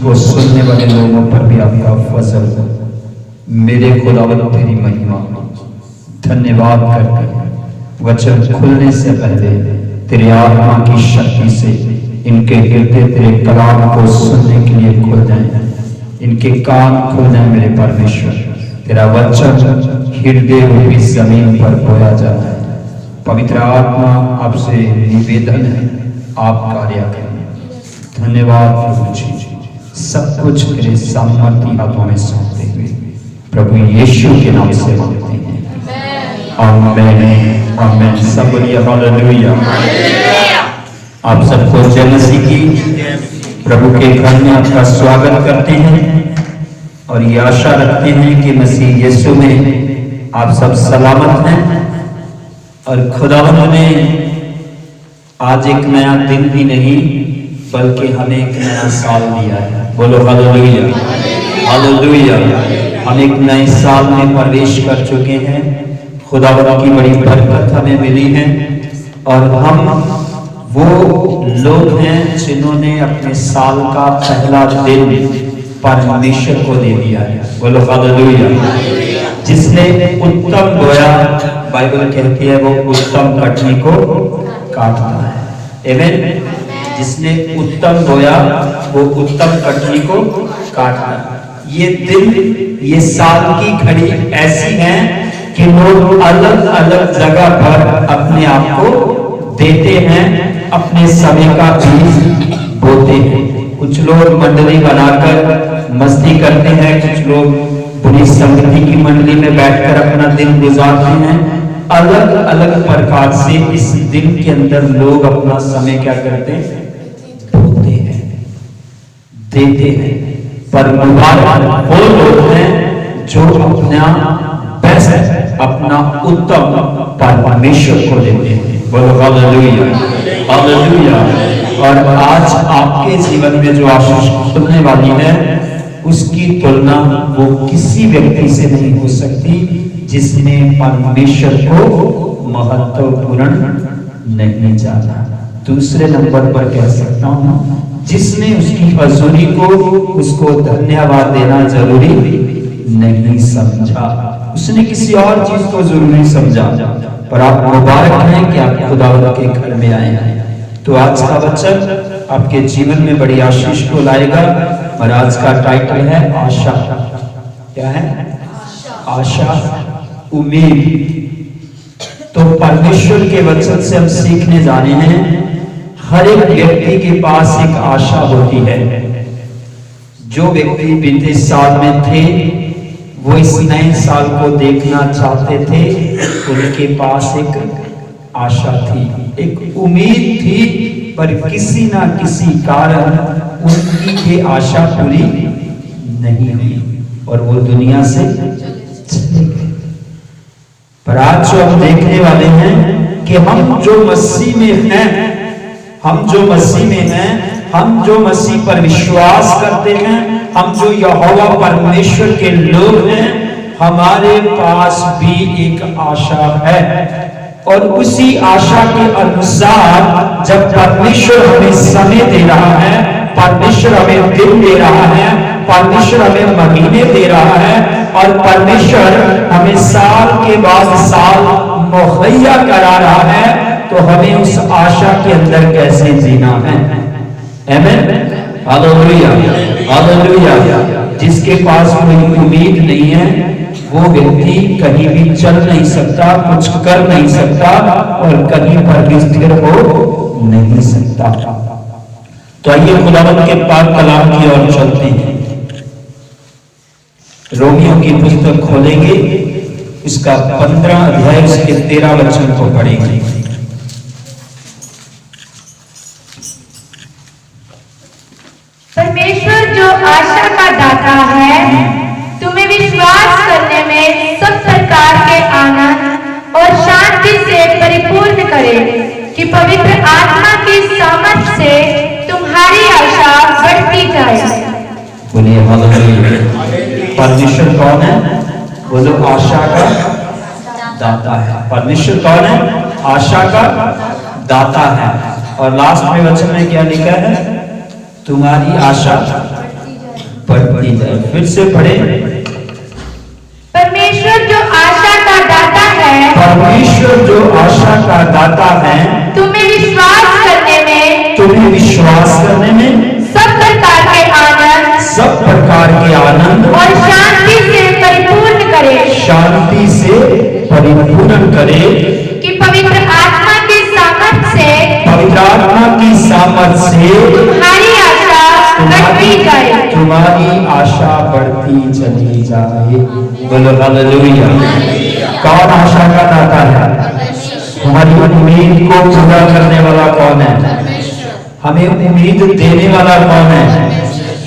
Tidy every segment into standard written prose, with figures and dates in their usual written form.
को सुनने वाले लोगों पर भी आपका फजल हो। मेरे खुदावंद तेरी महिमा धन्यवाद करते हैं। वचन खुलने से पहले तेरे आत्मा की शक्ति से इनके हृदय तेरे कलाम को सुनने के लिए खुल जाए, इनके कान खुल जाए मेरे परमेश्वर। तेरा वचन हृदय रूपी जमीन पर बोया जाता है। पवित्र आत्मा आपसे निवेदन है, आप कार्य करें। धन्यवाद प्रभु जी, सब कुछ तेरे सामर्थी हाथों में सौंपते हुए प्रभु यीशु के नाम से मांगते हैं, आमीन आमीन। सब बोलिए हालेलुया। आप सबको जय मसीह की प्रभु के घर में आपका स्वागत करते हैं और ये आशा रखते हैं कि मसीह यीशु में आप सब सलामत हैं। और खुदावंद ने आज एक नया दिन भी नहीं बल्कि हमें एक नया साल दिया है। बोलो हालेलुया हालेलुया। हम एक नए साल में प्रवेश कर चुके हैं। खुदावंद की बड़ी बरकत हमें मिली है और हम वो लोग हैं जिन्होंने अपने साल का पहला दिन परमेश्वर को दे दिया है। बोलो हालेलुया। जिसने उत्तम बोया, बाइबल कहती है वो उत्तम कटनी को काटता है। आमीन। जिसने उत्तम बोया वो उत्तम कटनी को काटता है। ये दिन, ये साल की घड़ी ऐसी है कि लोग अलग अलग जगह पर अपने आप को देते हैं, अपने समय का बीज बोते हैं। कुछ लोग मंडली बनाकर मस्ती करते हैं, कुछ लोग बुरी संगति की मंडली में बैठकर अपना दिन गुजारते हैं। अलग अलग प्रकार से इस दिन के अंदर लोग अपना समय क्या करते हैं? बोते हैं, देते हैं। पर मुबारक वो लोग हैं जो अपना बेस्ट, अपना उत्तम परमेश्वर को देते हैं। बोलो हालेलुया हालेलुया। और आज आपके जीवन में जो आशीष खुलने वाली है उसकी तुलना वो किसी व्यक्ति से नहीं हो सकती जिसने परमेश्वर को महत्वपूर्ण नहीं जाना। दूसरे नंबर पर कह सकता हूं, जिसने उसकी हजूरी को, उसको धन्यवाद देना जरूरी नहीं समझा। उसने किसी और चीज को जरूरी समझा। पर आप मुबारक हैं कि आप खुदावंद के घर में आए हैं। तो आज का वचन आपके जीवन में बड़ी आशीष को लाएगा और आज का टाइटल है आशा। क्या है? आशा, उम्मीद। तो परमेश्वर के वचन से हम सीखने जा रहे हैं, हर एक व्यक्ति के पास एक आशा होती है। जो व्यक्ति बीते साल में थे वो इस नए साल को देखना चाहते थे, उनके पास एक आशा थी, एक उम्मीद थी। पर किसी ना किसी कारण उनकी ये आशा पूरी नहीं हुई और वो दुनिया से चले गए। पर आज जो हम देखने वाले हैं कि हम जो मसीह में हैं, हम जो मसीह में हैं, हम जो मसीह पर विश्वास करते हैं, हम जो यहोवा परमेश्वर के लोग हैं, हमारे पास भी एक आशा है। और उसी आशा के अनुसार जब परमेश्वर हमें समय दे रहा है, परमेश्वर हमें दिन दे रहा है, परमेश्वर हमें महीने दे रहा है और परमेश्वर हमें साल के बाद साल मुहैया करा रहा है, तो हमें उस आशा के अंदर कैसे जीना है। आमीन हालेलुया हालेलुया। जिसके पास कोई उम्मीद नहीं है वो व्यक्ति कहीं भी चल नहीं सकता, कुछ कर नहीं सकता और कहीं पर भी स्थिर हो नहीं सकता। तो आइए खुदावंद के पाक कलाम की ओर चलते हैं। रोमियों की पुस्तक खोलेंगे, इसका 15 अध्याय उसके 13 वचन को पढ़ेंगे। परमेश्वर जो आशा का दाता है, तुम्हें विश्वास करने में सब प्रकार के आनंद और शांति से परिपूर्ण करे, कि पवित्र आत्मा की सामर्थ से तुम्हारी आशा बढ़ती जाए। बोलिए हालेलुया। परमेश्वर कौन है? वो जो आशा का दाता है। परमेश्वर कौन है? आशा का दाता है। और लास्ट में वचन में क्या लिखा है? तुम्हारी आशा बढ़ती जाए। फिर से पढ़े। परमेश्वर जो आशा का दाता है, परमेश्वर जो आशा का दाता है, तुम्हें विश्वास करने में सब प्रकार के आनंद और शांति से परिपूर्ण करे, कि पवित्र आत्मा की सामर्थ से तुम्हारी आशा बढ़ती चली जाए। बोलो हालेलुया। कौन आशा का दाता है? हमारी उम्मीद को पूरा करने वाला कौन है? हमें उम्मीद देने वाला कौन है?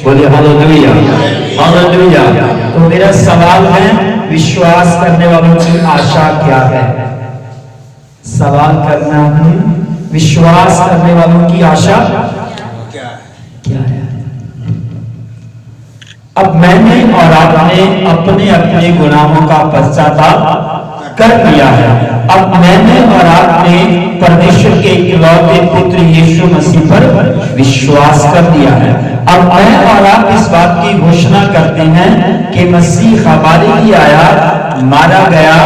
बोले हालेलुया, हालेलुया। तो मेरा सवाल है, विश्वास करने वालों की आशा क्या है? सवाल करना है, विश्वास करने वालों की आशा क्या है? अब मैंने और आपने अपने अपने गुनाहों का पश्चाताप कर दिया है। अब मैंने और आपने परमेश्वर के इकलौते पुत्र यीशु मसीह पर विश्वास कर दिया है। अब मैं और आप इस बात की घोषणा करते हैं कि मसीह हमारे लिए आया, मारा गया,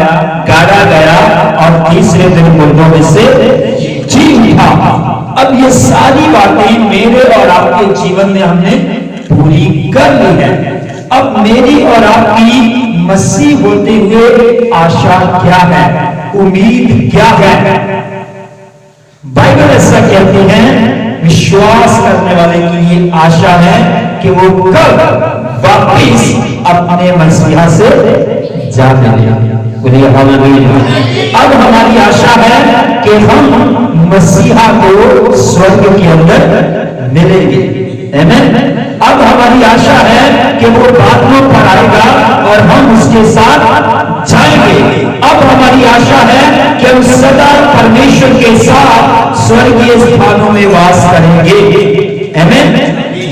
गाड़ा गया और तीसरे दिन मुर्दों में से जी उठा। अब ये सारी बातें मेरे और आपके जीवन में हमने पूरी कर ली है। अब मेरी और आपकी मसीह होते हुए आशा क्या है? उम्मीद क्या है? बाइबल ऐसा कहती है, विश्वास करने वाले के लिए आशा है कि वो कब वापिस अपने मसीहा से जा मिलेगा। बोलिए हालेलुया। अब हमारी आशा है कि हम मसीहा को स्वर्ग के अंदर मिलेंगे। आमीन। अब हमारी आशा है कि वो बादलों पर आएगा और हम उसके साथ जाएंगे। अब हमारी आशा है कि हम सदा परमेश्वर के साथ स्वर्गीय स्थानों में वास करेंगे। आमीन।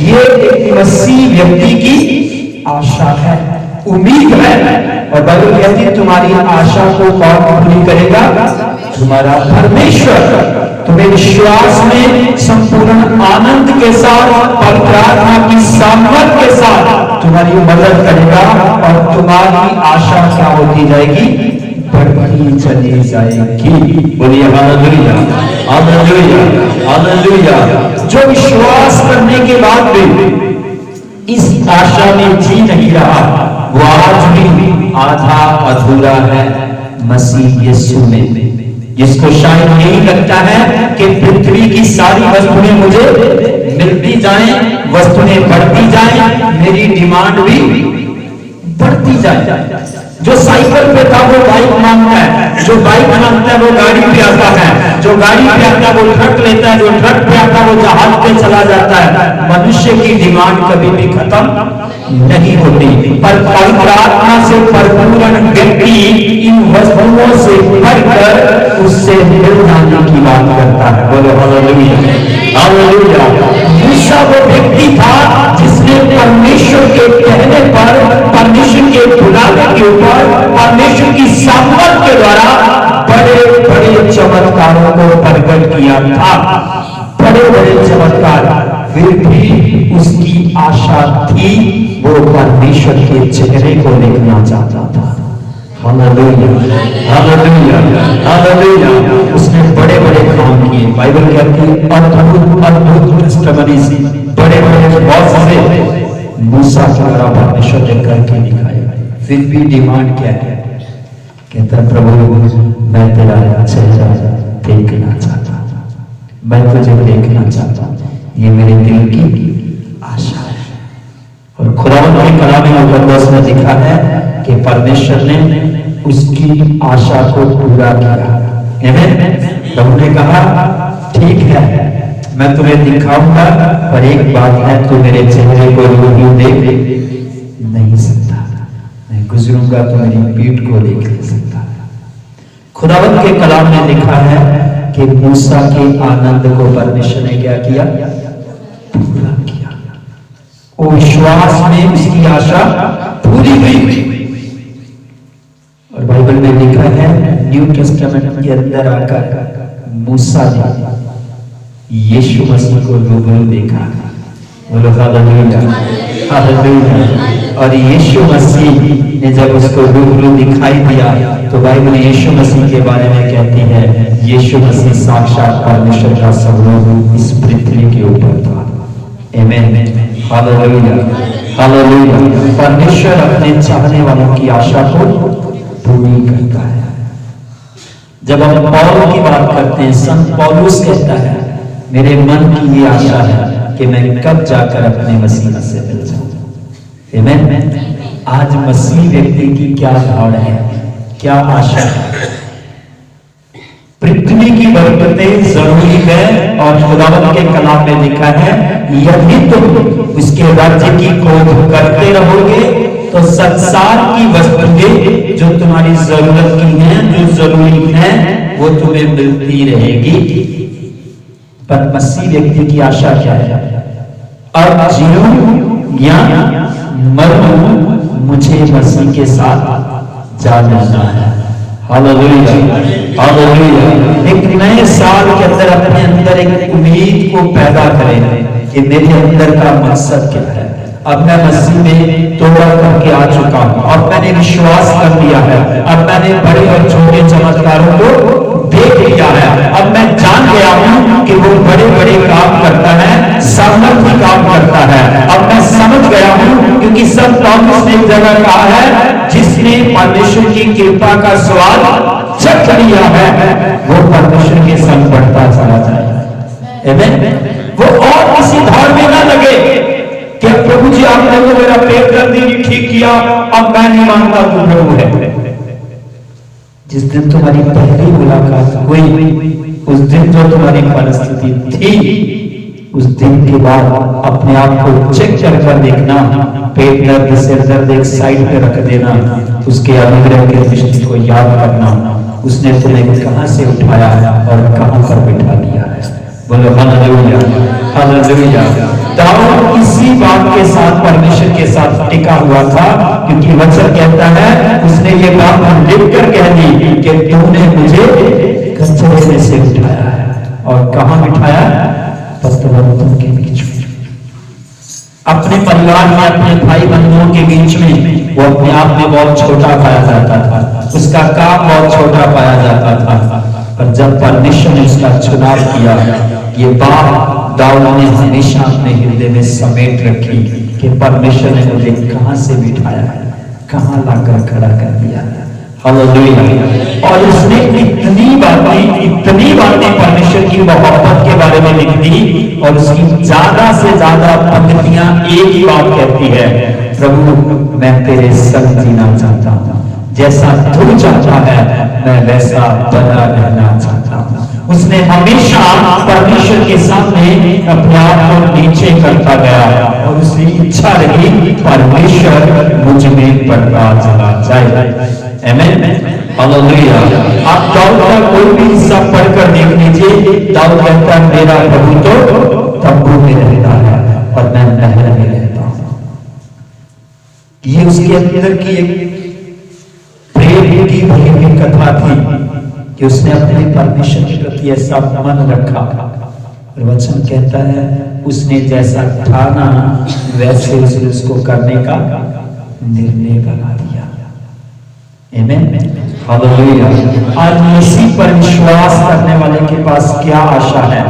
ये एक मसीह व्यक्ति की आशा है, उम्मीद है। और बाइबल कहती है, तुम्हारी आशा को कौन पूरी करेगा? तुम्हारा परमेश्वर। तुम्हें विश्वास में संपूर्ण आनंद के साथ, पवित्र आत्मा की सामर्थ के साथ तुम्हारी मदद करेगा और तुम्हारी आशा क्या होती जाएगी? बढ़ती चली जाएगी। बोलिए हालेलुया, हालेलुया, हालेलुया। जो विश्वास करने के बाद भी इस आशा में जी नहीं रहा, वो आज भी आधा अधूरा है मसीह यीशु में। जिसको शायद यही लगता है कि पृथ्वी की सारी वस्तुएं मुझे मिलती जाएं, वस्तुएं बढ़ती जाएं, मेरी डिमांड भी बढ़ती जाए। जो साइकिल पे था वो बाइक मांगता है, जो बाइक मांगता है वो गाड़ी पे आता है, जो गाड़ी पे आता है वो ट्रक लेता है, जो ट्रक पे आता है वो जहाज पे चला जाता है। मनुष्य की डिमांड कभी भी खत्म नहीं होती, पर पवित्र आत्मा से परिपूर्ण व्यक्ति इन वस्तुओं से बढ़कर उससे मिल जाने की बात करता है। बोलो हालेलुया, हालेलुया। मूसा वो व्यक्ति था जिसने परमेश्वर के कहने पर, परमेश्वर के बुलावे के ऊपर, परमेश्वर की सामर्थ के द्वारा बड़े बड़े चमत्कारों को प्रकट किया था। बड़े बड़े चमत्कार। फिर भी उसकी आशा थी, वो परमेश्वर के चेहरे को देखना चाहता था। Hallelujah, hallelujah, hallelujah. उसने बड़े बड़े काम किए। बाइबल कहती है अद्भुत अद्भुत टेस्टिमनीज़, बड़े बड़े बहुत से मूसा के द्वारा परमेश्वर ने करके दिखाया। फिर भी डिमांड क्या है? कहता है प्रभु मैं तेरा चेहरा देखना चाहता हूं, मैं तुझे देखना चाहता हूं, ये मेरे दिल की आशा है। और खुदावंद के कलाम मुकद्दस में लिखा है कि परमेश्वर ने उसकी आशा को पूरा किया। आमीन। प्रभु ने कहा ठीक है, मैं तुम्हें दिखाऊंगा, पर एक बात है, तू मेरे चेहरे को रूबरू देख नहीं सकता, मैं गुजरूंगा तो मेरी पीठ को देख नहीं सकता। खुदावंद के कलाम में लिखा है कि मूसा के आनंद को परमेश्वर ने क्या किया? पूरा किया। वो विश्वास में उसकी आशा पूरी हुई। और बाइबल में लिखा है, न्यू टेस्टामेंट के अंदर आकर मूसा ने यीशु मसीह को रूबरू देखा। बोलो हालेलुया, हालेलुया। और यीशु मसीह ने जब उसको रूबरू दिखाई दिया तो बाइबल यीशु मसीह के बारे में कहती है, यीशु मसीह साक्षात परमेश्वर का स्वरूप इस पृथ्वी के ऊपर था। आमीन, हालेलुया, हालेलुया। परमेश्वर अपने चाहने वालों की आशा को पूरी करता है। जब हम पौल की बात करते हैं, संत पौलुस कहता है, मेरे मन की ये आशा है कि मैं कब जाकर अपने मसीह से मिल जाऊं। आमीन। आज मसीह व्यक्ति की क्या दौड़ है, क्या आशा है? पृथ्वी की बरकतें जरूरी है और खुदावंद के कलाम में लिखा है, यदि तुम उसके राज्य की खोज करते रहोगे तो संसार की वस्तुएं जो तुम्हारी जरूरत की हैं, जो जरूरी हैं, वो तुम्हें मिलती रहेगी। पर मसीह व्यक्ति की आशा क्या है? अब जीऊं या मरूं, मुझे मसीह के साथ जा मिलना है। Hallelujah, hallelujah. एक नए साल के अंदर अपने अंदर एक उम्मीद को पैदा करें कि मेरे अंदर का मकसद क्या है। अब मैं मसीह में तौबा करके आ चुका हूं, अब मैंने विश्वास कर लिया है, अब मैंने बड़े और छोटे चमत्कारों को देख लिया है, अब मैं जान गया हूं कि वो बड़े बड़े काम करता है, सामर्थ्य काम करता है। अब मैं समझ गया हूं, क्योंकि संत पौलुस ने एक जगह कहा है, जिसने परमेश्वर की कृपा का स्वाद चख लिया है वो परमेश्वर के संग बढ़ता चला जाए। आमीन। वो और किसी दौड़ में ना लगे कि प्रभु जी आपने तो मेरा पेट दर्द ही ठीक किया, अब मैं नहीं मानता तू प्रभु है। जिस दिन तुम्हारी पहली मुलाकात हुई, उस दिन जो तुम्हारी परिस्थिति थी, उस दिन के बाद अपने आप को चेक कर देखना, पेट दर्द, सिर दर्द एक साइड पे रख देना, उसके अनुग्रह के दृष्टि को याद करना, उसने तुम्हें कहां से उठाया और कहां पर बिठा दिया है। बोलो हालेलुया, हालेलुया। दाऊद इसी बात के साथ परमेश्वर के साथ टिका हुआ था, क्योंकि वचन कहता है, उसने ये बात लिखकर कह दी कि तूने मुझे कचरे में से उठाया है। और कहां बिठाया? पस्तबंधों के बीच में, अपने परिवार में, अपने भाई बंधुओं के बीच में। वो अपने आप में बहुत छोटा पाया जाता था, उसका काम बहुत छोटा पाया जाता था, पर जब परमेश्वर ने उसका चुनाव किया, ये बात दाऊद ने हमेशा अपने हृदय में समेट रखी कि परमेश्वर ने मुझे कहां से बिठाया है, कहां लाकर खड़ा कर दिया है। हालेलुया। और उसने इतनी बातें परमेश्वर की मोहब्बत के बारे में लिख दी, और उसकी ज्यादा से ज्यादा पंक्तियां एक ही बात कहती है, प्रभु मैं तेरे संग जीना चाहता हूं, जैसा तू चाहता है मैं वैसा बना रहना चाहता हूं। उसने हमेशा परमेश्वर के सामने अपने आप को नीचे करता गया, और उसकी इच्छा रही परमेश्वर मुझ में बढ़ता चला जाए। आमीन, हालेलुया। आप दाऊद का कोई भी हिस्सा पढ़कर देख लीजिए, दाऊद कहता है, मेरा प्रभु तो तंबू में रहता है और मैं महल में रहता हूं। ये उसके अंदर की एक प्रेम की भरी कथा थी कि उसने अपने परमेश्वर के प्रति ऐसा मन रखा, और वचन कहता है उसने जैसा ठाना वैसे उसने उसको करने का निर्णय बना दिया। आमीन, हालेलुया। आज मसीह पर विश्वास करने वाले के पास क्या आशा है?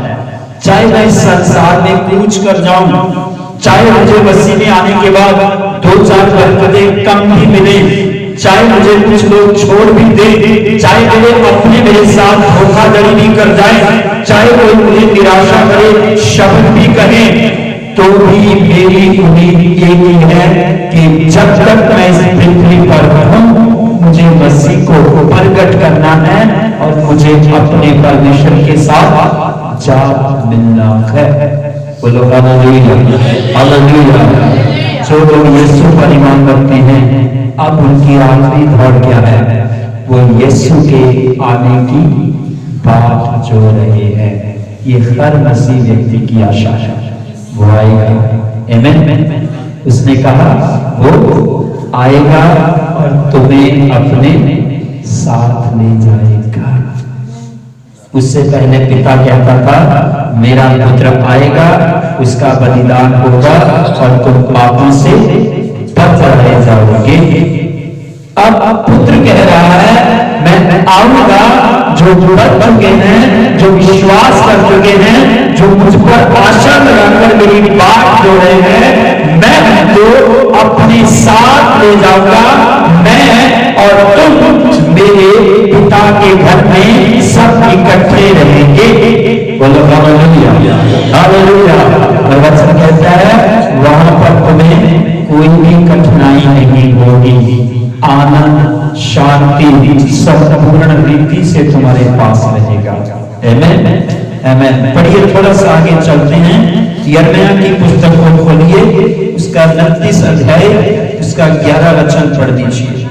चाहे मैं इस संसार में कूच कर जाऊं, चाहे मुझे मसीह में आने के बाद 2-4 बरकतें कम भी मिले, चाहे मुझे कुछ लोग छोड़ भी दे, चाहे मेरे साथ धोखाधड़ी भी कर जाए, चाहे कोई मुझे निराशा करे, शब्द भी कहे, तो भी मेरी उम्मीद एक ही है कि जब तक मैं इस पृथ्वी पर हूं, मुझे मसीह को प्रकट करना है और मुझे अपने परमेश्वर के साथ जा मिलना है। बोलो हालेलुया, हालेलुया। जो लोग यीशु पर ईमान रखते हैं, अब उनकी आखिरी दौड़ क्या है? वो यीशु के आने की बात जो रहे हैं। ये हर मसीह व्यक्ति की आशा है, वो आएगा। आमीन। उसने कहा वो आएगा और तुम्हें अपने साथ ले जाएगा। उससे पहले पिता कहता था मेरा पुत्र आएगा, उसका बलिदान होगा और तुम पापों से बच रह जाओगे। अब पुत्र कह रहा है मैं आऊंगा, जो बच चुके हैं, जो विश्वास कर चुके हैं, जो मुझ पर आशा लगाकर मेरी बात जो रहे हैं, मैं उनको अपने साथ ले जाऊंगा। मैं और तुम मेरे पिता के घर में सब इकट्ठे रहेंगे। बोलो हालेलुया, हालेलुया। और वचन कहता है वहां पर तुम्हें कोई भी कठिनाई नहीं होगी, आनंद शांति संपूर्ण रीति से तुम्हारे पास रहेगा। आमीन, आमीन। पढ़िए, थोड़ा सा आगे चलते हैं। यिर्मयाह की पुस्तक को खोलिए, उसका 29 अध्याय, उसका 11 वचन पढ़ दीजिए।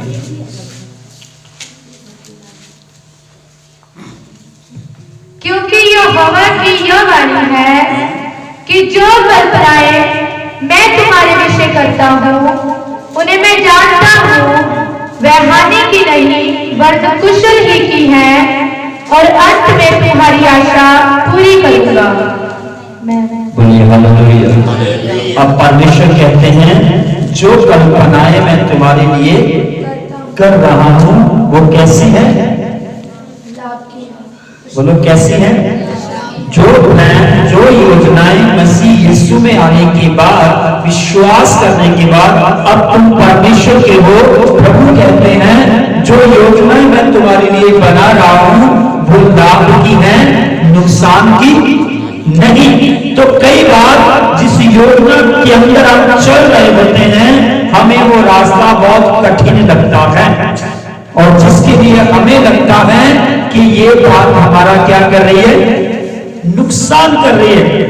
क्योंकि यहोवा की यह वाणी है कि जो कल्पनाएं मैं तुम्हारे विषय करता हूँ उन्हें मैं जानता हूँ, वह हानि की नहीं वरन कुशल ही की है, और अंत में तुम्हारी आशा पूरी करूंगा। बोलिए हालेलुया। अब परमेश्वर कहते हैं जो कल्पनाएं मैं तुम्हारे लिए कर रहा हूं वो कैसी है? बोलो कैसी है? जो प्लान, जो योजनाएं मसीह यीशु में आने के बाद, विश्वास करने के बाद अब तुम परमेश्वर के हो। प्रभु कहते हैं जो योजनाएं मैं तुम्हारे लिए बना रहा हूं वो लाभ की है, नुकसान की नहीं। तो कई बार जिस योजना के अंदर हम चल रहे होते हैं हमें वो रास्ता बहुत कठिन लगता है, और जिसके लिए हमें लगता है कि ये बात हमारा क्या कर रही है, नुकसान कर रही है।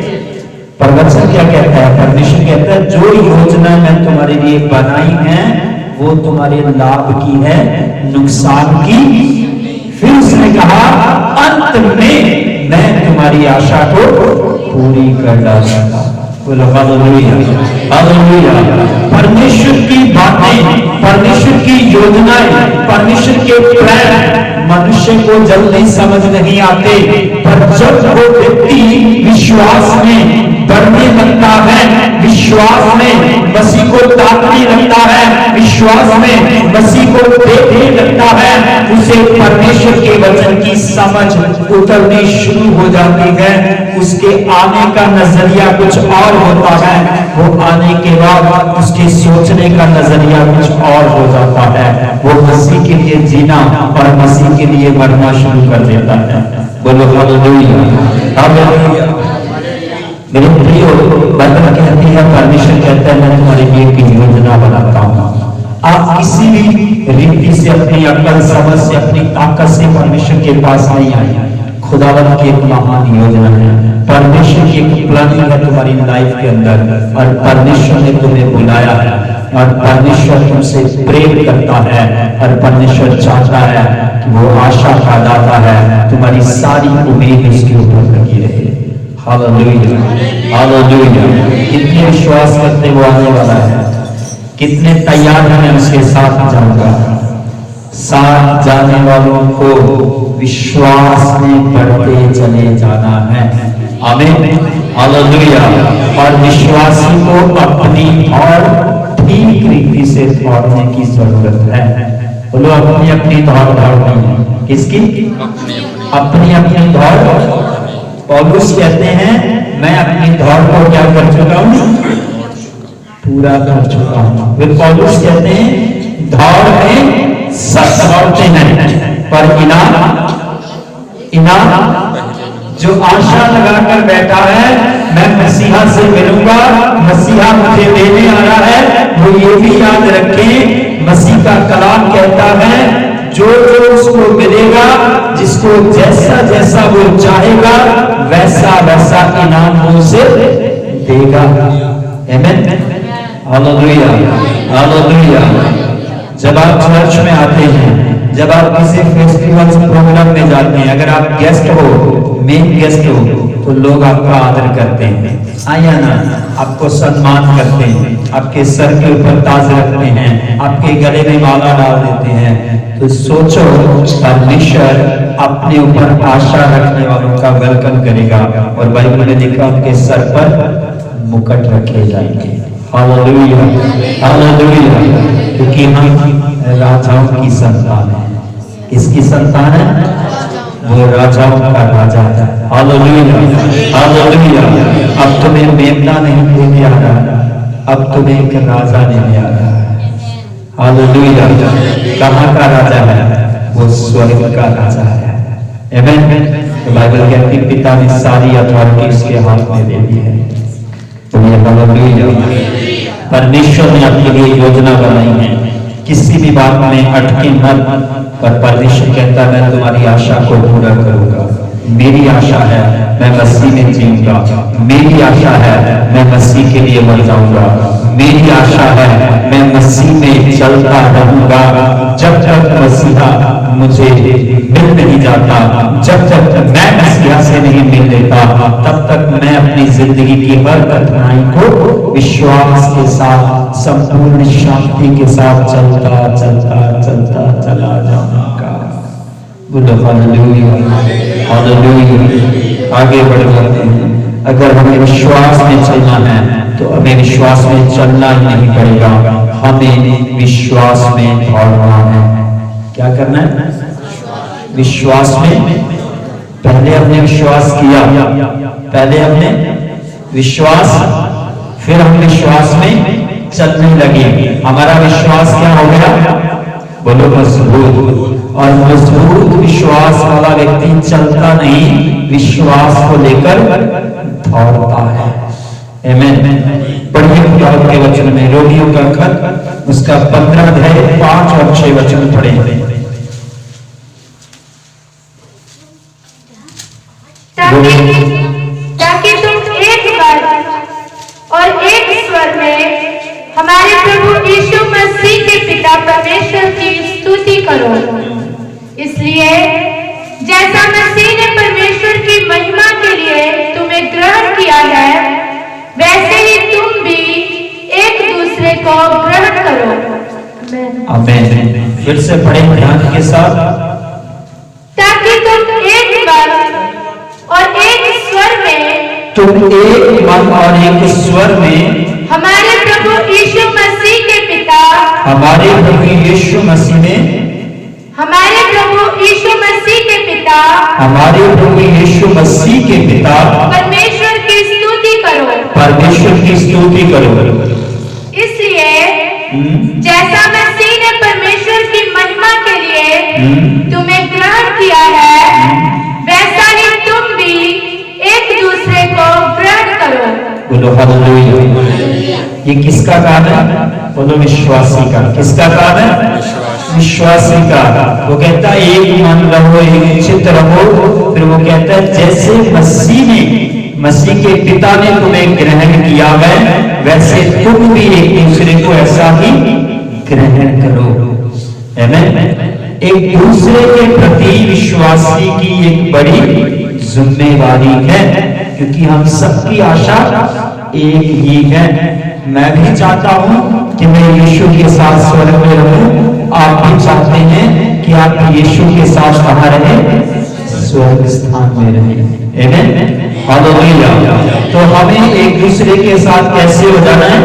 पर वचन क्या कहता है? परमेश्वर कहता है जो योजना मैं तुम्हारे लिए बनाई है वो तुम्हारे लाभ की है, नुकसान की। फिर उसने कहा अंत में मैं तुम्हारी आशा को पूरी कर डालूंगा। बोलो हालेलुया, हालेलुया। परमेश्वर की बातें, परमेश्वर की योजनाएं, परमेश्वर के प्लान मनुष्य को जल्दी समझ नहीं आते, पर जब वो व्यक्ति विश्वास में बढ़ने लगता है, विश्वास में मसीह को ताकने लगता है, विश्वास में मसीह को देखने लगता है, उसे परमेश्वर के वचन की समझ उतरनी शुरू हो जाती है। उसके आने का नजरिया कुछ और होता है, वो आने के बाद उसके सोचने का नजरिया कुछ और हो जाता है। वो मसीह के लिए जीना और मसीह के लिए मरना शुरू कर देता है। बोलो हालेलुया, हालेलुया। मेरे प्रियो, बाइबल कहती है, परमेश्वर कहता है मैं तुम्हारे लिए एक योजना बनाता हूँ। आप किसी भी रीति से, अपनी अकल समझ से, अपनी ताकत से परमेश्वर के पास नहीं आए। खुदावंत की एक महान योजना है, परमेश्वर की एक प्लानिंग है तुम्हारी लाइफ के अंदर, और परमेश्वर ने तुम्हें बुलाया है, और परमेश्वर तुमसे प्रेम करता है, और परमेश्वर चाहता है कि वो आशा का दाता है, तुम्हारी सारी उम्मीद उसके ऊपर लगी रहे। Hallelujah, hallelujah. कितने विश्वास करते वो आने वाला है, कितने तैयार हैं उसके साथ जाऊंगा। साथ जाने वालों को विश्वास में बढ़ते चले जाना है। आमीन, हालेलुया। और विश्वासी को अपनी और ठीक रीति से दौड़ने की जरूरत है। बोलो अपनी अपनी दौड़ दौड़नी। किसकी? अपनी अपनी दौड़। पौलुस कहते हैं मैं अपनी दौड़ को क्या कर चुका हूं? पूरा कर चुका हूं। फिर पौलुस कहते हैं दौड़ में सब दौड़ते हैं पर इनाम जो आशा लगाकर बैठा है मैं मसीहा से मिलूंगा, मसीहा मुझे लेने आ रहा है, वो ये भी याद रखें मसीह का कलाम कहता है जो जो उसको मिलेगा, जिसको जैसा जैसा वो चाहेगा वैसा वैसा इनाम वो उसे देगा। आमीन, हालेलुया, हालेलुया। जब आप चर्च में आते हैं, जब आप किसी फेस्टिवल प्रोग्राम में जाते हैं, अगर आप गेस्ट हो, मेन गेस्ट हो, तो लोग आपका आदर करते हैं, आया ना, आपको सम्मान करते हैं, आपके सर के ऊपर ताज रखते हैं, आपके गले में माला डाल देते हैं। तो सोचो परमेश्वर अपने ऊपर आशा रखने वालों का वेलकम करेगा, और बाइबल में लिखा उनके सर पर मुकुट रखे जाएंगे। Hallelujah, hallelujah. क्योंकि हम राजाओं की संतान है। किसकी संतान है? वो राजाओं का राजा है। Hallelujah, hallelujah. अब तुम्हें मेमना नहीं लेके आ रहा, अब तुम्हें एक राजा लेने आ रहा है। हालेलुया। कहाँ का राजा है? वो स्वर्ग का राजा है। आमीन। तो बाइबल कहती है पिता ने सारी अथॉरिटी उसके हाथ में दे दी है। तो ये हालेलुया। परमेश्वर ने आपके लिए योजना बनाई है, किसी भी बात में अटके मत। पर परमेश्वर कहता है मैं तुम्हारी आशा को पूरा करूंगा। मेरी आशा है मैं मसीह में जीऊंगा। मेरी आशा है मैं मसीह के लिए मर जाऊंगा। मेरी आशा है मैं मसीह में चलता रहूंगा। जब तक मसीहा मुझे मिल नहीं जाता, जब तक मैं मसीहा से नहीं मिल लेता, तब तक मैं अपनी जिंदगी की हर कठिनाई को विश्वास के साथ, संपूर्ण शांति के साथ चलता चलता चलता चला जाऊंगा। बोलो हालेलुया, हालेलुया। आगे बढ़ जाते हैं। अगर हमें विश्वास में चलना है तो हमें विश्वास में चलना ही नहीं पड़ेगा, हमें विश्वास में दौड़ना है। क्या करना है? विश्वास में। पहले हमने विश्वास किया, पहले हमने विश्वास, फिर हम विश्वास में चलने लगे। हमारा विश्वास क्या हो गया? बोलो मजबूत। और मजबूत विश्वास वाला व्यक्ति चलता नहीं, विश्वास को लेकर दौड़ता है। आमीन। पढ़िए खुदा के वचन में रोमियो का खत, उसका 15 अध्याय 5 और 6 वचन पढ़े। ताकि तुम एक बार और एक स्वर में हमारे प्रभु यीशु मसीह के पिता परमेश्वर की स्तुति करो। इसलिए जैसा मसीह ने परमेश्वर की महिमा के लिए तुम्हें ग्रहण किया है, वैसे ही तुम भी एक दूसरे को ग्रहण करो। आमीन। फिर से पढ़े ध्यान के साथ। ताकि तुम एक बार और एक स्वर में, तुम एक मन और एक स्वर में हमारे प्रभु यीशु मसीह के पिता, हमारे प्रभु यीशु मसीह में, हमारे प्रभु यीशु मसीह के पिता, हमारे प्रभु यीशु मसीह के पिता परमेश्वर की स्तुति करो। परमेश्वर की स्तुति करो। इसलिए जैसा मसीह ने परमेश्वर की महिमा के लिए तुम्हें ग्रहण किया है, वैसा ही तुम भी एक दूसरे को ग्रहण करो। बोलो हालेलुया। ये किसका काम है? बोलो विश्वासी का। किसका काम है? विश्वासी का। वो कहता है एक मन रहो, एक चित्त रहो। फिर वो कहता है जैसे मसीह ने, मसीह के पिता ने तुम्हें ग्रहण किया है, वैसे तुम भी एक दूसरे को ऐसा ही ग्रहण करो। आमीन। एक दूसरे के प्रति विश्वासी की एक बड़ी जिम्मेवारी है, क्योंकि हम सबकी आशा एक ही है। मैं भी चाहता हूं कि मैं यीशु के साथ स्वर्ग में रहूं। आप भी चाहते हैं कि आप यीशु के साथ कहां रहें? स्वर्ग स्थान में रहें। आमीन। हालेलुया। तो हमें एक दूसरे के साथ कैसे हो जाना है?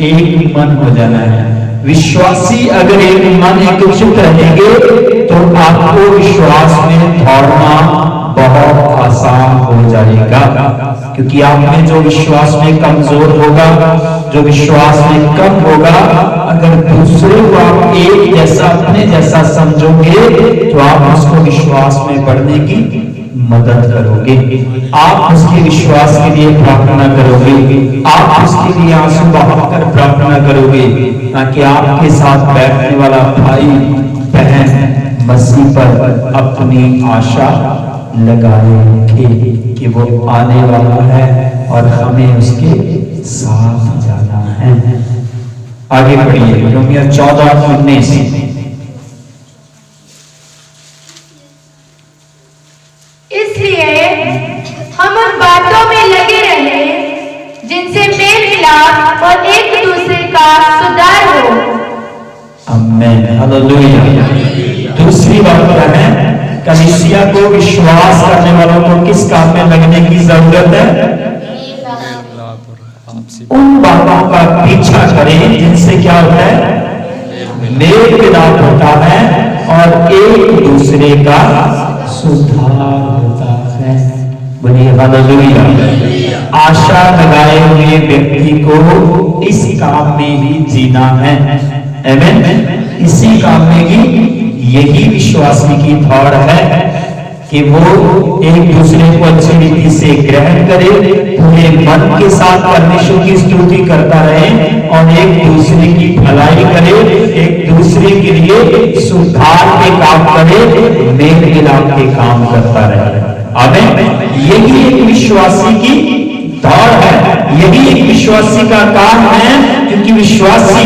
एक मन हो जाना है। विश्वासी अगर एक मन एक चित्त रहेंगे तो आपको विश्वास में दौड़ना बहुत आसान हो जाएगा। क्योंकि आप में जो विश्वास में कमजोर होगा, जो विश्वास में कम होगा, अगर दूसरे को आप एक जैसा, अपने जैसा समझोगे तो आप उसको विश्वास में बढ़ने की मदद करोगे। आप उसके विश्वास के लिए प्रार्थना करोगे, आप उसके लिए आंसू बहाकर प्रार्थना करोगे, ताकि आपके साथ बैठने वाला भाई बहन मसीह पर अपनी आशा लगाए कि वो आने वाला है और हमें उसके साथ जाना है। आगे बढ़िए। रोमियो 14:19। इसलिए हम उन बातों में लगे रहे जिनसे मेल मिलाप और एक दूसरे का सुधार हो। आमीन। हालेलुया। दूसरी बात क्या है? कलीसिया को, विश्वास करने वालों को किस काम में लगने की जरूरत है? उन बातों का पीछा करें जिनसे क्या होता है, मेल मिलाप होता है और एक दूसरे का सुधार होता है। बोलिए हालेलुया। आशा लगाए हुए व्यक्ति को इस काम में ही जीना है। आमीन। इसी काम में ही यही विश्वासी की दौड़ है कि वो एक दूसरे को अच्छी रीति से ग्रहण करे, पूरे मन के साथ परमेश्वर की स्तुति करता रहे और एक दूसरे की भलाई करे, एक दूसरे के लिए सुधार के काम करे, मेल मिलाप के काम करता रहे। आमीन। यही एक विश्वासी की दौड़ है, यही एक विश्वासी का काम है, क्योंकि विश्वासी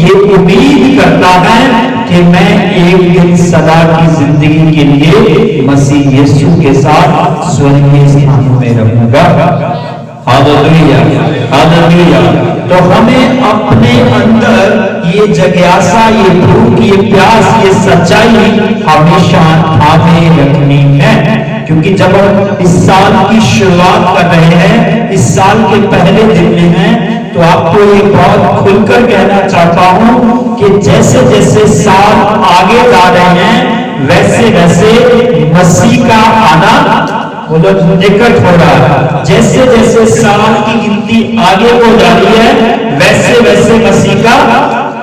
ये उम्मीद करता है कि मैं एक दिन सदा की जिंदगी के लिए मसीह यीशु के साथ स्वर्गीय स्थानों में रहूंगा। Hallelujah, hallelujah. तो हमें अपने अंदर ये जिज्ञासा, ये भूख, ये प्यास, ये सच्चाई हमेशा थामे रखनी है, क्योंकि जब हम इस साल की शुरुआत कर रहे हैं, इस साल के पहले दिन में हैं, तो आपको ये बहुत खुलकर कहना चाहता हूं कि जैसे जैसे साल आगे जा रहे हैं, वैसे वैसे मसीह का आना बोलो निकट हो रहा है। जैसे जैसे साल की गिनती आगे हो जा रही है, वैसे वैसे मसीह का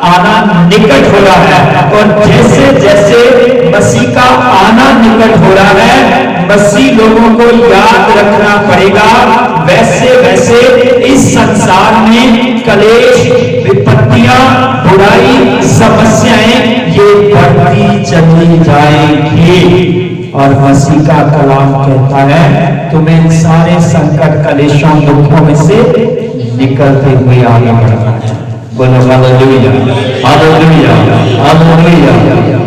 आना निकट हो रहा है। और जैसे जैसे मसीह का आना निकट हो रहा है, मसीह लोगों को याद रखना पड़ेगा, वैसे वैसे इस संसार में कलेश, विपत्तियां, बुराई, समस्याएं ये बढ़ती चली जाएंगी। और मसीह का कलाम कहता है तुम्हें सारे संकट, कलेशों, दुखों में से निकलते हुए आगे बढ़ना है। बोलो हालेलुया, हालेलुया, हालेलुया।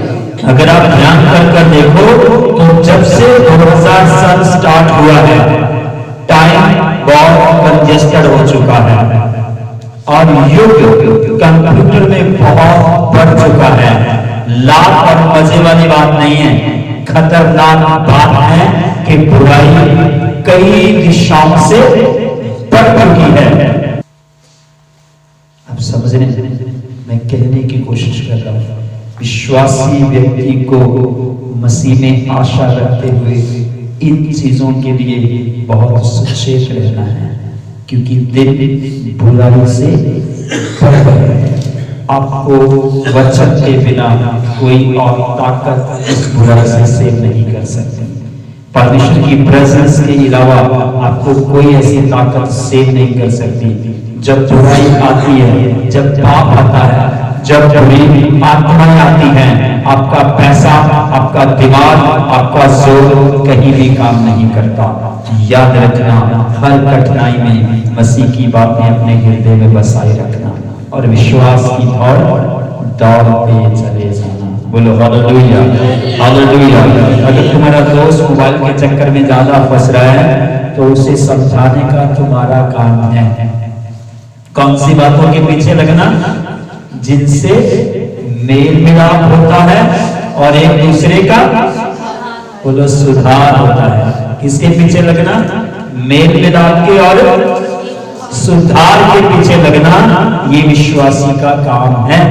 अगर आप ध्यान कर देखो तो जब से 2000 साल स्टार्ट हुआ है, टाइम बहुत कंजेस्टेड हो चुका है और युग कंप्यूटर में बहुत बढ़ चुका है। लाभ और मजे वाली बात नहीं है, खतरनाक बात है कि बुराई कई दिशाओं से बढ़ चुकी है। आप समझ रहे हैं मैं कहने की कोशिश कर रहा हूं। विश्वासी व्यक्ति को मसीह में आशा रखते हुए इन चीजों के लिए बहुत सचेत रहना है, क्योंकि दिन बुराई से बढ़ रहे हैं। आपको वचन के बिना कोई और ताकत इस बुराई से सेव नहीं कर सकती। परमेश्वर की प्रेजेंस के अलावा आपको कोई ऐसी ताकत सेव नहीं कर सकती। जब बुराई आती है, जब पाप आता है, जब बुरी आत्माएं आती हैं, आपका पैसा, आपका दिमाग, आपका जोर कहीं भी काम नहीं करता। याद रखना, हर कठिनाई में मसीह की बातें अपने हृदय में बसाए रखना और विश्वास की दौड़ पे चले जाना। बोलो हालेलुया, हालेलुया। अगर तुम्हारा दोस्त मोबाइल के चक्कर में ज्यादा फंस रहा है तो उसे समझाने का तुम्हारा काम है। कौन सी बातों के पीछे लगना? जिनसे मेल मिलाप होता है और एक दूसरे का बोलो सुधार होता है। किसके पीछे लगना? मेल मिलाप के और सुधार के पीछे लगना, ये विश्वासी का काम है।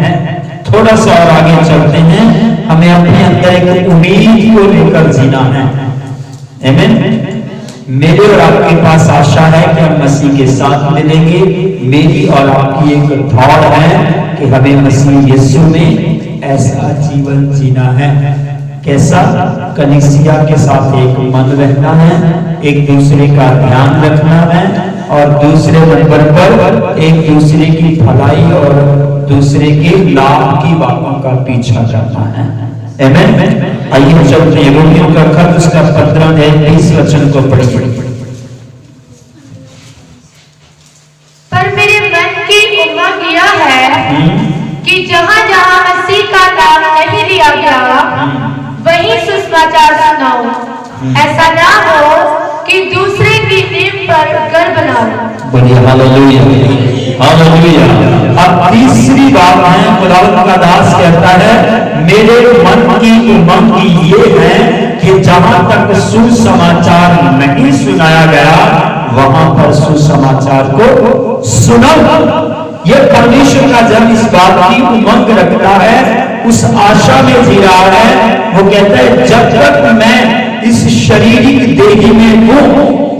थोड़ा सा और आगे चलते हैं, हमें अपने अंदर एक उम्मीद को लेकर जीना है। आमीन। मेरे और आपके पास आशा है कि हम मसीह के साथ मिलेंगे। मेरी और आपकी एक दौड़ है कि हमें मसीह यीशु में ऐसा जीवन जीना है। कैसा? कलीसिया के साथ एक मन रहना है, एक दूसरे का ध्यान रखना है और दूसरे नंबर पर एक दूसरे की भलाई और दूसरे के लाभ की बातों का पीछा करना है। आमीन। आइए चलते हैं रोमियो का खत उसका 15-20 वचन को पढ़िए। पर मेरे मन की उमंग यह है कि जहाँ जहाँ मसीह का नाम नहीं लिया गया वहीं सुसमाचार सुनाओ। ऐसा ना हो कि दूसरे की नींव पर घर बनाओ। बढ़िया, हालेलुया, हालेलुया। अब तीसरी बात है, खुदावंद का दास कहता है मेरे मन की उमंग ये है कि जहां तक सुसमाचार नहीं सुनाया गया वहां पर सुसमाचार को सुनो। ये परमेश्वर का जन इस बात की उमंग रखता है, उस आशा में जी रहा है। वो कहता है जब तक मैं इस शारीरिक देही में हूं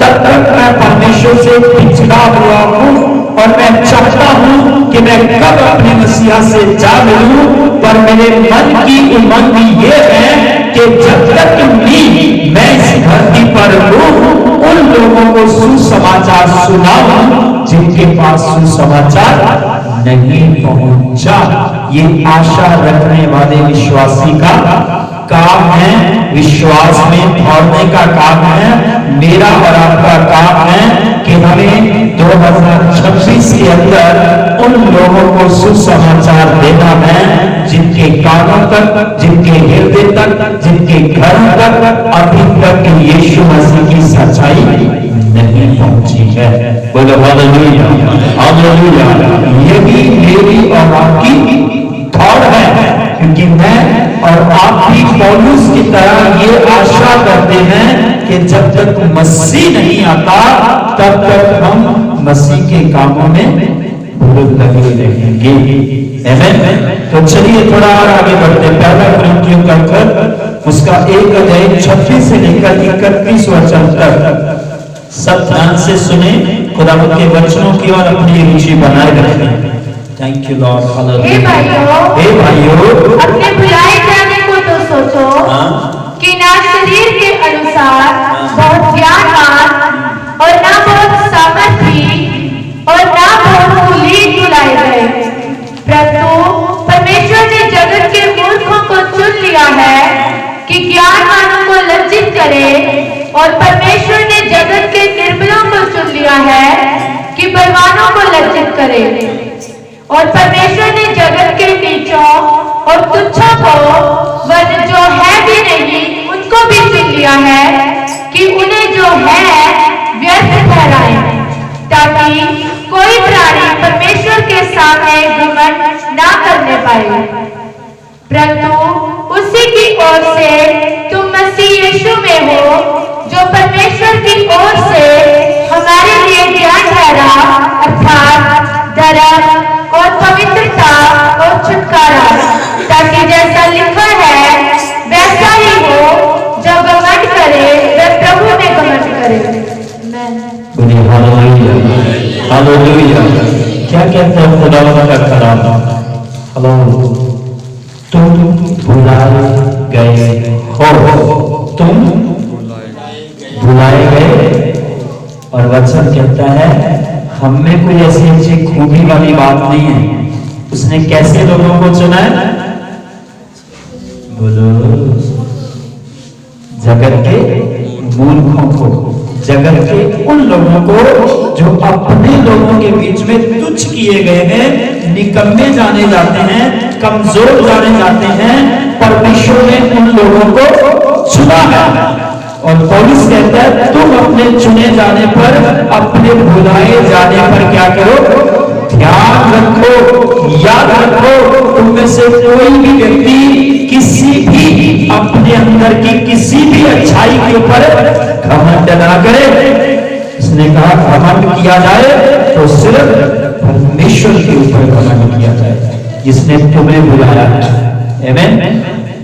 तब तक मैं परमेश्वर से पिछड़ा हुआ हूं और मैं चाहता हूं कि मैं कब अपने मसीहा से जा मिलूं। पर मेरे मन की उमंग ये है कि जब तक मैं इस धरती पर हूं उन लोगों को सुसमाचार सुनाऊं जिनके पास सुसमाचार नहीं पहुंचा। ये आशा रखने वाले विश्वासी का काम है, विश्वास में दौड़ने का काम है। मेरा और आपका काम है कि हमें 2026 के अंदर उन लोगों को सुसमाचार देना है जिनके कानों तक, जिनके हृदय तक, जिनके घरों तक अभी तक यीशु मसीह की सच्चाई नहीं पहुंची है। बोलो हालेलुया, हालेलुया। यही मेरी और आपकी दौड़ है, क्योंकि मैं और आप भी पौलुस की तरह ये आशा करते हैं कि जब तक मसीह नहीं आता तब तक हम मसीह के कामों में लगे रहेंगे। आमीन। तो चलिए थोड़ा और आगे बढ़ते हैं। पहला कुरिन्थियों का पत्र उसका 1 अध्याय 26 से लेकर 31 वचन तक सब ध्यान से सुने, खुदावंद के वचनों की ओर अपनी रुचि बनाए रखें। Thank you Lord. हे भाइयों, अपने भुलाए जाने को तो सोचो कि ना शरीर के अनुसार बहुत ज्ञानवान और ना बहुत सामर्थी और ना बहुत कुलीन बुलाए गए, परंतु परमेश्वर ने जगत के मूर्खों को चुन लिया है कि ज्ञानवानों को लज्जित करे, और परमेश्वर ने जगत के निर्बलों को चुन लिया है कि बलवानों को लज्जित करे, और परमेश्वर ने जगत के नीचों और तुच्छों को वह जो है भी नहीं उनको भी चुन लिया है कि उन्हें जो है व्यर्थ ठहराए, ताकि कोई प्राणी परमेश्वर के सामने घमंड ना करने पाए, परंतु उसी की ओर से तुम मसीह यीशु में हो, जो परमेश्वर की ओर से हमारे लिए ज्ञान ठहरा, अर्थात धर्म और पवित्रता और छुटकारा, ताकि जैसा लिखा है वैसा ही हो, जो घमंड करे वह प्रभु में घमंड करे। Hallelujah, hallelujah. क्या कहता है खुदावंद का कलाम? हेलो, तुम भुलाए गए हो, तुम भुलाए गए। और वचन कहता है हम में कोई ऐसी अच्छी खूबी वाली बात नहीं है। उसने कैसे लोगों को चुना है? बोलो, जगत के मूर्खों को, जगत के उन लोगों को जो अपने लोगों के बीच में तुच्छ किए गए हैं, निकम्मे जाने जाते हैं, कमजोर जाने जाते हैं। परमेश्वर ने उन लोगों को चुना है। और पौलुस कहता है तुम अपने चुने जाने पर, अपने भुलाए जाने पर क्या करो? ध्यान रखो, याद रखो। तुम में से कोई भी व्यक्ति किसी भी अपने अंदर की किसी भी अच्छाई के ऊपर घमंड ना करे। उसने कहा घमंड किया जाए तो सिर्फ परमेश्वर के ऊपर घमंड किया जाए जिसने तुम्हें बुलाया है। आमीन।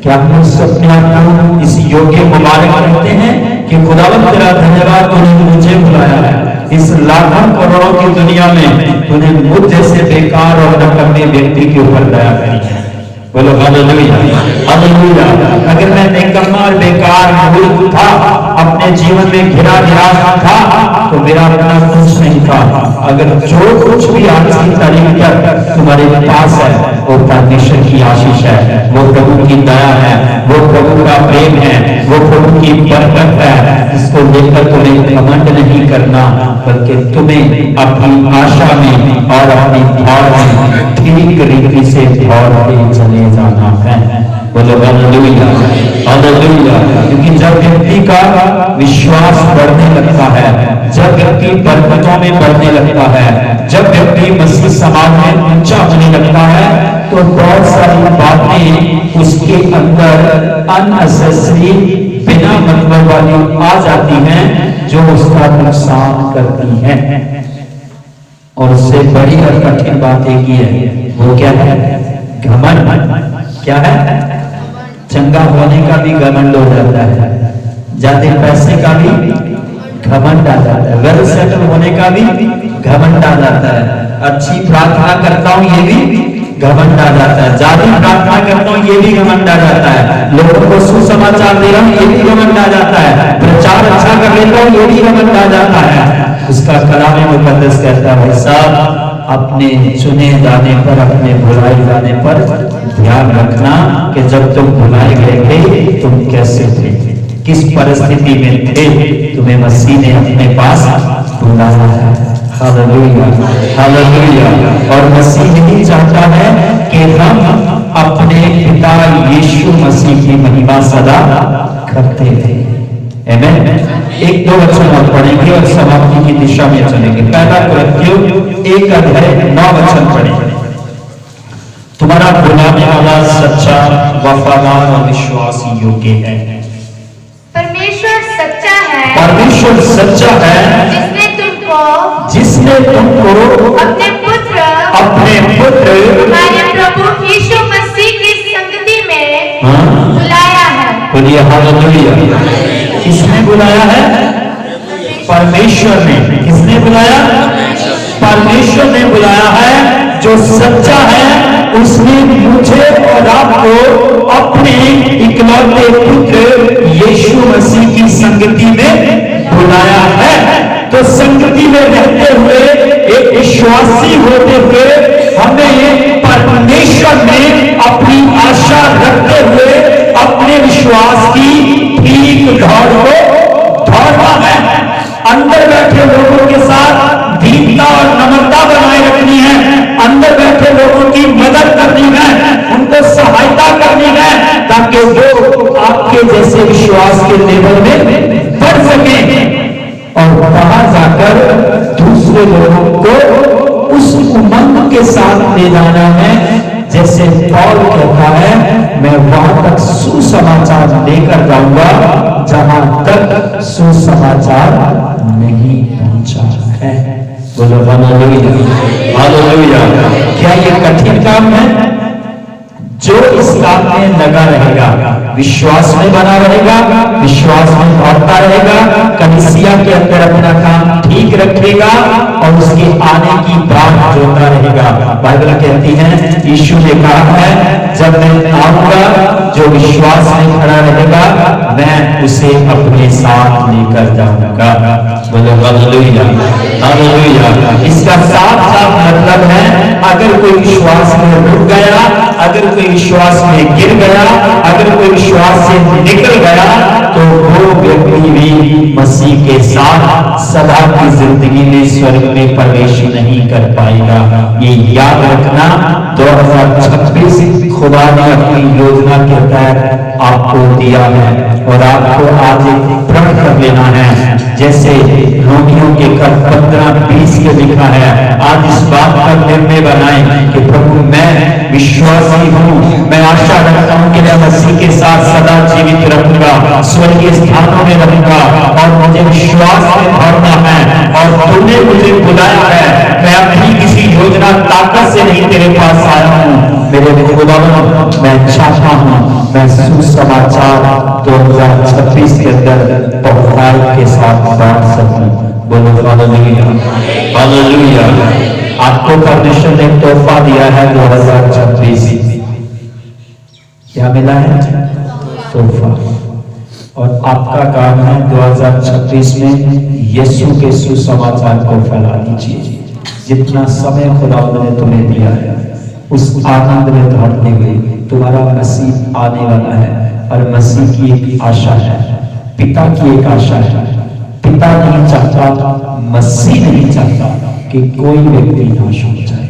क्या हम अपने आप को इस योग्य मुबारक करते हैं कि खुदावंद तेरा धन्यवाद, तूने मुझे बुलाया है इस लाखों करोड़ों की दुनिया में, तूने मुझ जैसे बेकार और नकम्मे व्यक्ति के ऊपर दया करी है। बोलो हालेलुया, हालेलुया। अगर मैं निकम्मा और बेकार मूर्ख था, अपने जीवन में घिरा था, तो मेरा अपना कुछ नहीं था। अगर जो कुछ भी आज की तारीख तक तुम्हारे पास है वो परमेश्वर की आशीष है, वो प्रभु की दया है, वो प्रभु का प्रेम है, वो प्रभु की बरकत है, जिसको लेकर तुम्हें घमंड नहीं करना, बल्कि तुम्हें अपनी आशा में और अपनी दौड़ में ठीक रीति से दौड़ते चले जाना है। बोलो हालेलुया, हालेलुया। क्योंकि जब व्यक्ति का विश्वास बढ़ने लगता है, जब व्यक्ति बरकतों में बढ़ने लगता है, जब व्यक्ति मसीह समाज में ऊंचा होने लगता है, तो बहुत सारी बातें उसके अंदर अननेसेसरी, बिना मतलब वाली आ जाती हैं जो उसका नुकसान करती हैं। और उससे बड़ी और कठिन बात एक ही है, वो क्या है? घमंड। क्या है? चंगा होने का भी घमंड हो जाता है, ज्यादा पैसे का भी घमंड आ जाता है, वेल सेटल होने का भी घमंड आ जाता है, अच्छी प्रार्थना करता हूं ये भी घमंड आ जाता है, ज्यादा प्रार्थना करता हूं ये भी घमंड आ जाता है, लोगों को सुसमाचार दे रहा हूं ये भी घमंड आ जाता है, प्रचार अच्छा कर लेता हूं ये भी घमंड आ जाता है। उसका कलाम मुकद्दस कहता है, भाई साहब अपने चुने जाने पर, अपने बुलाए जाने पर ध्यान रखना कि जब तुम बुलाए गए थे तुम कैसे थे, किस परिस्थिति में थे, तुम्हें मसीह ने अपने पास बुलाया है। Hallelujah, hallelujah. और मसीह यही चाहता है कि हम अपने पिता यीशु मसीह की महिमा सदा करते थे। आमीन। एक दो वचन और पढ़ेंगे और समाप्ति की दिशा में चलेंगे। पहला कुरिन्थियों 1:9 पढ़ेंगे। तुम्हारा बुलाने वाला सच्चा, वफादार और विश्वास योग्य है। परमेश्वर सच्चा है, परमेश्वर सच्चा है, जिसने तुमको अपने पुत्र हमारे प्रभु यीशु मसीह की संगति में बुलाया है। बोलिए हालेलुया। किसने बुलाया है? परमेश्वर ने। किसने बुलाया? परमेश्वर ने बुलाया है। जो सच्चा है उसने मुझे और आपको अपने इकलौते पुत्र यीशु मसीह की संगति में बुलाया है। तो संगति में रहते हुए, एक विश्वासी होते हुए हमें परमेश्वर में अपनी आशा रखते हुए अपने विश्वास की ठीक दौड़ को दौड़ना है। अंदर बैठे लोगों के साथ दीनता और नम्रता बनाए रखनी है, अंदर बैठे लोगों की मदद करनी है, उनको सहायता करनी है, ताकि वो आपके जैसे विश्वास के लेवल में बढ़ सके और बाहर जाकर दूसरे लोगों को उस उमंग के साथ ले जाना है। जैसे पौल कहता है, मैं वहां तक सुसमाचार लेकर जाऊंगा जहां तक सुसमाचार नहीं पहुंचा है। बोलो हालेलुया, हालेलुया। क्या ये कठिन काम है? जो इस काम में लगा रहेगा, विश्वास में बना रहेगा, विश्वास में दौड़ता रहेगा, कलीसिया के अंदर अपना काम ठीक रखेगा और उसके आने की बात जोता रहेगा। बाइबल कहती है, यीशु ने कहा है, जब मैं आऊंगा जो विश्वास में खड़ा रहेगा मैं उसे अपने साथ लेकर जाऊंगा। बोलो हालेलुया, हालेलुया। इसका साफ साफ मतलब है, अगर कोई विश्वास में रुक गया, अगर कोई विश्वास में गिर गया, अगर कोई विश्वास से निकल गया, तो वो व्यक्ति भी मसीह के साथ सदा की जिंदगी में स्वर्ग में प्रवेश नहीं कर पाएगा। ये याद रखना, 2026 खुदा ने अपनी योजना के तहत आपको दिया है और आपको आज एक प्रण कर लेना है। जैसे रोगियों के कर 15-20 के लिखा है, आज इस बात का निर्णय बनाएं कि प्रभु मैं विश्वासी हूँ, मैं आशा रखता हूँ कि मैं मसीह के साथ सदा जीवित रहूंगा, स्वर्गीय स्थानों में रहूंगा और मुझे विश्वास में भरना है और तूने मुझे बुलाया है। मैं अपनी किसी योजना ताकत से नहीं तेरे पास आया हूँ। मेरे खुदा मैं चाहता हूँ मैं सुसमाचार 2026 के अंदर पहुंचाई के साथ बांट सकूं। बोलो हालेलुया, हालेलुया। आपको परमेश्वर ने तोहफा दिया है 2026। क्या मिला है? तोहफा। और आपका काम है 2026 में यीशु के सुसमाचार को फैला दीजिए। जितना समय खुदा ने तुम्हें दिया है उस आनंद में दौड़ते हुए, तुम्हारा मसीह आने वाला है और मसीह की एक आशा है, पिता की एक आशा है। पिता नहीं चाहता, मसीह नहीं चाहता कि कोई व्यक्ति नाश हो जाए।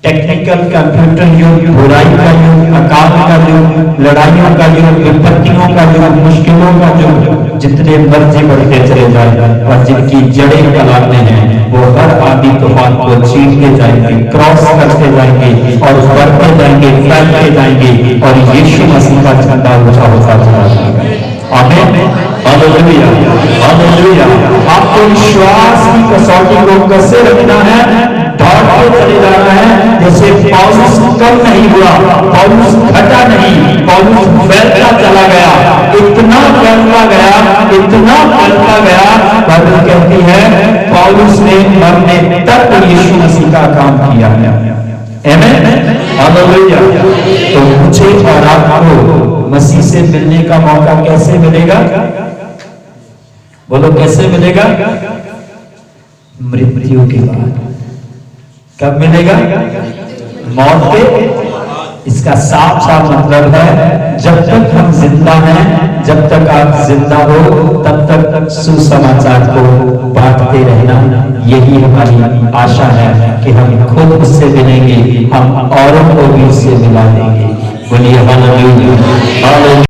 टेक्निकल कंप्यूटर युग, बुराई का युग, अकाल का युग, लड़ाइयों का युग, विपत्तियों का युग, मुश्किलों का युग, जितने मर्जी बढ़ते चले जाए और जिनकी जड़ें कलाते हैं वो हर आदि तूफान को चीरते जाएंगे, क्रॉस करते जाएंगे और बढ़ते जाएंगे, फैलते जाएंगे और यीशु मसीह का झंडा ऊंचा होता चला जाएगा आमीन, हालेलुया, हालेलुया। आपको विश्वास की कसौटी को कैसे रखना है? दौड़ते चले जाना है। जैसे पौलुस कम नहीं हुआ, पौलुस घटा नहीं, पौलुस फैलता चला गया, इतना फैलता गया, इतना फैलता गया। बाइबल कहती है पौलुस ने मरने तक यीशु मसीह का काम किया है। आमीन, हालेलुया। तो मुझे और आपको मसीह से मिलने का मौका कैसे मिलेगा? बोलो कैसे मिलेगा? मृत्यु के बाद। कब मिलेगा? मौत के। इसका साफ साफ मतलब है जब तक हम जिंदा हैं, जब तक आप जिंदा हो, तब तक सुसमाचार को बांटते रहना। यही हमारी आशा है कि हम खुद उससे मिलेंगे, हम औरों को भी उससे मिला देंगे। बोलिए हालेलुया, हालेलुया।